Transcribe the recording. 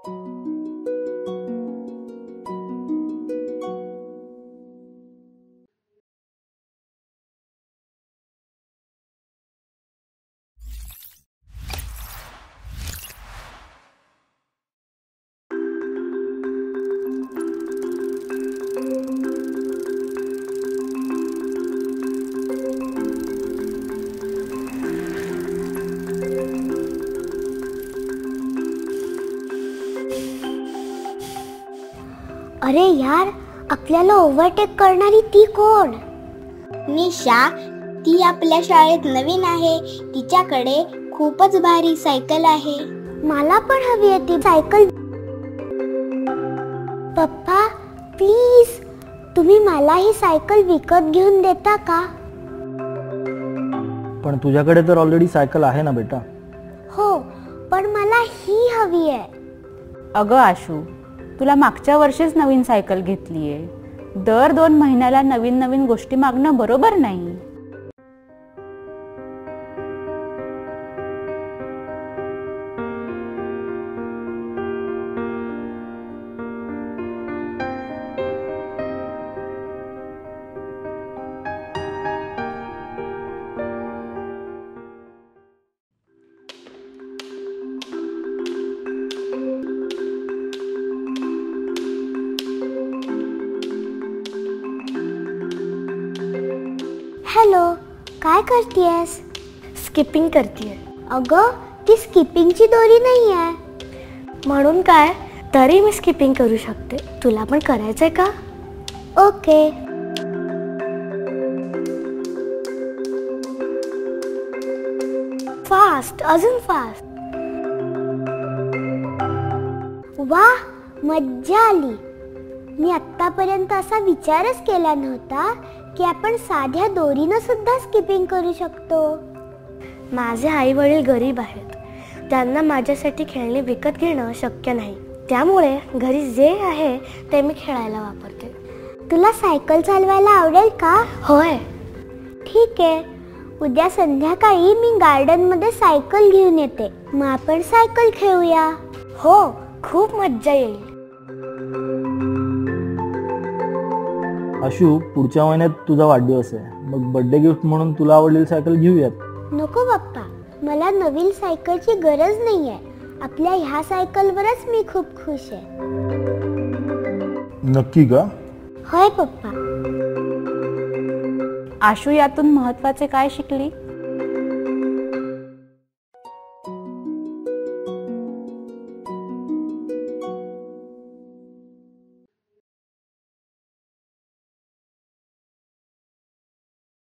अरे यार, आपल्याला ओव्हरटेक करणारी ती कोण? निशा, ती आपल्या शाळेत नवीन आहे. तिच्याकडे खूपच भारी सायकल आहे. मला पण हवी आहे ती सायकल. पप्पा प्लीज, तुम्ही मला ही सायकल विकत घेऊन देता का? पण तुझ्याकडे तर ऑलरेडी सायकल आहे ना बेटा. हो, पण मला ही हवी आहे. अगं आशू, तुला मागच्या वर्षीच नवीन सायकल घेतलीये. दर 2 महिन्याला नवीन नवीन गोष्टी मागणं बरोबर नाही. हॅलो, काय करतेयस? स्किपिंग करतेय. अगं, ती स्किपिंगची दोरी नाही आहे. म्हणून काय, तरी मी स्किपिंग करू शकते. तुला पण करायचंय का? ओके. फास्ट, अजून फास्ट. वा, मज्जा आली. मी आतापर्यंत असा विचारच केला नव्हता की आपण साध्या दोरीनं सुद्धा स्किपिंग करू शकतो. माझे आई वडील गरीब आहेत. त्यांना माझ्यासाठी खेळणी विकत घेणं शक्य नाही. त्यामुळे घरी जे आहे ते मी खेळायला वापरते. तुला सायकल चालवायला आवडेल का? होय. ठीक आहे, उद्या संध्याकाळी मी गार्डन मध्ये सायकल घेऊन येते. मग आपण सायकल खेळूया. हो, खूप मज्जा येईल. आशू, पुढच्या महिन्यात तुझा वाढदिवस आहे. मग बर्थडे गिफ्ट म्हणून तुला आवडलेली सायकल घेऊयात. नको बाप्पा, मला नवीन सायकलची गरज नाही आहे. आपल्या ह्या सायकलवरच मी खूप खुश आहे. नक्की का? होय पप्पा. आशू, यातून महत्त्वाचे काय शिकली?